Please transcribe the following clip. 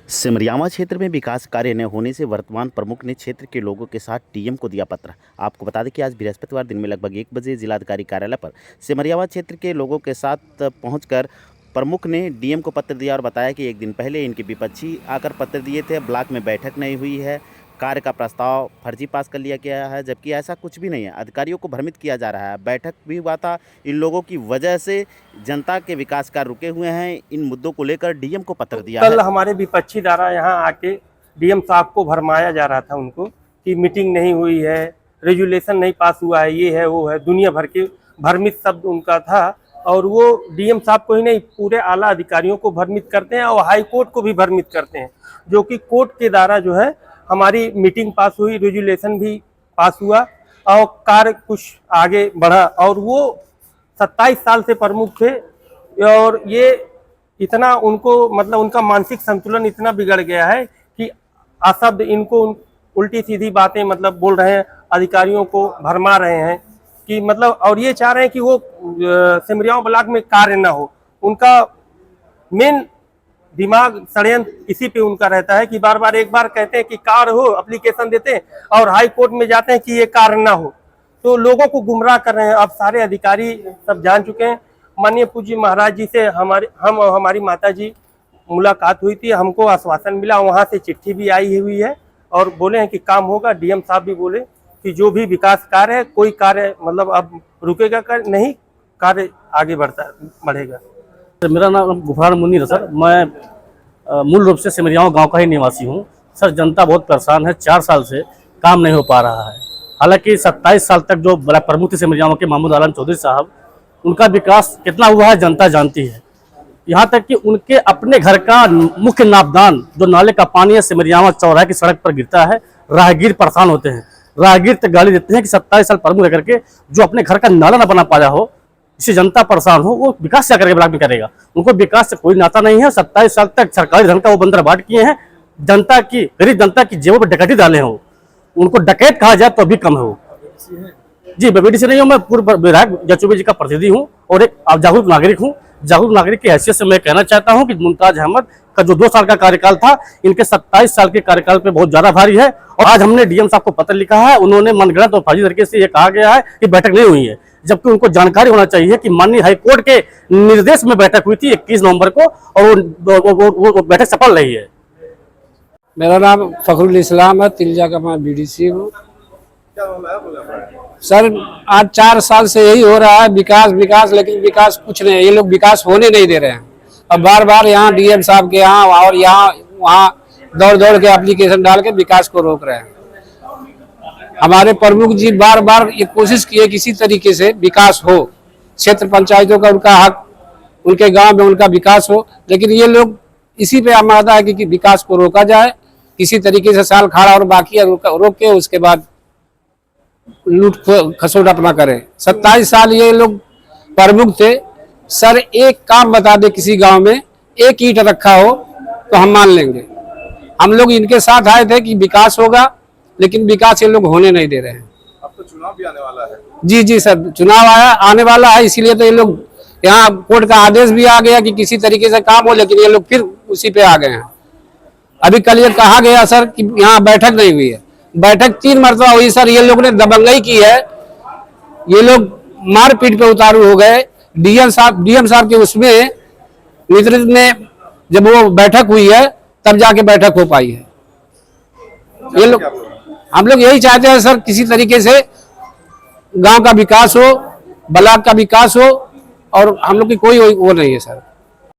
सिमरियावा क्षेत्र में विकास कार्य न होने से वर्तमान प्रमुख ने क्षेत्र के लोगों के साथ डीएम को दिया पत्र। आपको बता दें कि आज बृहस्पतिवार दिन में लगभग 1 बजे जिलाधिकारी कार्यालय पर सिमरियावा क्षेत्र के लोगों के साथ पहुंचकर प्रमुख ने डीएम को पत्र दिया और बताया कि एक दिन पहले इनके विपक्षी आकर पत्र दिए थे, ब्लॉक में बैठक नहीं हुई है, कार्य का प्रस्ताव फर्जी पास कर लिया गया है, जबकि ऐसा कुछ भी नहीं है। अधिकारियों को भ्रमित किया जा रहा है। बैठक भी हुआ था, इन लोगों की वजह से जनता के विकास कार्य रुके हुए हैं। इन मुद्दों को लेकर डीएम को पत्र दिया कल हमारे विपक्षी द्वारा यहाँ आके डीएम साहब को भरमाया जा रहा था उनको कि मीटिंग नहीं हुई है, रेजुलेशन नहीं पास हुआ है, ये है वो है, दुनिया भर के भ्रमित शब्द उनका था। और वो डीएम साहब को ही नहीं, पूरे आला अधिकारियों को भ्रमित करते हैं और हाई कोर्ट को भी भ्रमित करते हैं, जो कि कोर्ट के द्वारा जो है हमारी मीटिंग पास हुई, रेजुलेशन भी पास हुआ और कार्य कुछ आगे बढ़ा। और वो 27 साल से प्रमुख थे और ये इतना उनको मतलब उनका मानसिक संतुलन इतना बिगड़ गया है कि अशब्द इनको उल्टी सीधी बातें मतलब बोल रहे हैं, अधिकारियों को भरमा रहे हैं कि मतलब, और ये चाह रहे हैं कि वो सिमरियावा ब्लॉक में कार्य ना हो। उनका मेन दिमाग षड्यंत्र इसी पे उनका रहता है कि बार बार एक बार कहते हैं कि कार्य हो, एप्लीकेशन देते हैं और हाई कोर्ट में जाते हैं कि ये कार्य ना हो, तो लोगों को गुमराह कर रहे हैं। अब सारे अधिकारी सब जान चुके हैं। माननीय पूज्य महाराज जी से हम और हमारी माता जी मुलाकात हुई थी, हमको आश्वासन मिला, वहाँ से चिट्ठी भी आई हुई है और बोले हैं कि काम होगा। डीएम साहब भी बोले कि जो भी विकास कार्य है, कोई कार्य मतलब अब रुकेगा नहीं, कार्य आगे बढ़ेगा। मेरा नाम गुफरान मुनीर है सर। मैं मूल रूप से सिमरियावा गांव का ही निवासी हूं। सर, जनता बहुत परेशान है, 4 साल से काम नहीं हो पा रहा है। हालांकि 27 साल तक जो बड़ा प्रमुख थे सिमरियावा के महमूद आलम चौधरी साहब, उनका विकास कितना हुआ है जनता जानती है। यहाँ तक कि उनके अपने घर का मुख्य नापदान, जो नाले का पानी है, सिमरियावा चौराहे की सड़क पर गिरता है। राहगीर परेशान होते हैं, राहगीर तक गाली देते हैं कि 27 साल प्रमुख रह करके जो अपने घर का नाला न बना पाया हो, इससे जनता परेशान हो, वो विकास क्या करके ब्लॉक में करेगा। उनको विकास से कोई नाता नहीं है। 27 साल तक सरकारी धन का वो बंदरबाट किए हैं, जनता की, गरीब जनता की जेबों पर डकैती डाले हो। उनको डकैत कहा जाए तो अभी कम हो। जी, मैं बीडीसी नहीं हूँ, मैं पूर्व विधायक जचुबे जी का प्रतिनिधि हूँ और एक जागरूक नागरिक हूँ। जागरूक नागरिक की हैसियत से मैं कहना चाहता हूँ कि मुमताज अहमद का जो 2 साल का कार्यकाल था, इनके 27 साल के कार्यकाल पे बहुत ज्यादा भारी है। और आज हमने डीएम साहब को पत्र लिखा है, उन्होंने मनगढ़ंत और फर्जी तरीके से ये कहा गया है कि बैठक नहीं हुई है, जबकि उनको जानकारी होना चाहिए कि माननीय हाईकोर्ट के निर्देश में बैठक हुई थी 21 नवंबर को और वो बैठक सफल रही है। मेरा नाम फखरुल इस्लाम है, तिलजा का मैं बीडीसी हूँ। सर, आज 4 साल से यही हो रहा है, विकास विकास, लेकिन विकास कुछ नहीं। ये लोग विकास होने नहीं दे रहे हैं और बार बार यहाँ डीएम साहब के यहाँ और यहाँ वहाँ दौड़ दौड़ के एप्लीकेशन डाल के विकास को रोक रहे हैं। हमारे प्रमुख जी बार बार ये कोशिश किए किसी तरीके से विकास हो, क्षेत्र पंचायतों का उनका हक, उनके गांव में उनका विकास हो, लेकिन ये लोग इसी पे आमादा है कि विकास को रोका जाए किसी तरीके से। साल खाड़ा और बाकी रोक के उसके बाद लूट खसोट अपना करें। 27 साल ये लोग प्रमुख थे। सर, एक काम बता दे, किसी गांव में एक ईंट रखा हो तो हम मान लेंगे। हम लोग इनके साथ आए थे कि विकास होगा, लेकिन विकास ये लोग होने नहीं दे रहे हैं। अब तो चुनाव भी आने वाला है। जी सर, चुनाव आने वाला है, इसीलिए तो ये लोग यहाँ कोर्ट का आदेश भी आ गया कि किसी तरीके से काम हो, लेकिन ये लोग फिर उसी पे आ गए हैं। अभी कल ये कहा गया सर कि यहाँ बैठक नहीं हुई है। बैठक 3 मरतबा हुई सर। ये लोग ने दबंगई की है, ये लोग मारपीट पे उतारू हो गए। डीएम साहब के उसमें नेतृत्व में जब वो बैठक हुई है तब जाके बैठक हो पाई है। ये लोग, हम लोग यही चाहते हैं सर, किसी तरीके से गांव का विकास हो, ब्लॉक का विकास हो, और हम लोग की कोई वो नहीं है सर।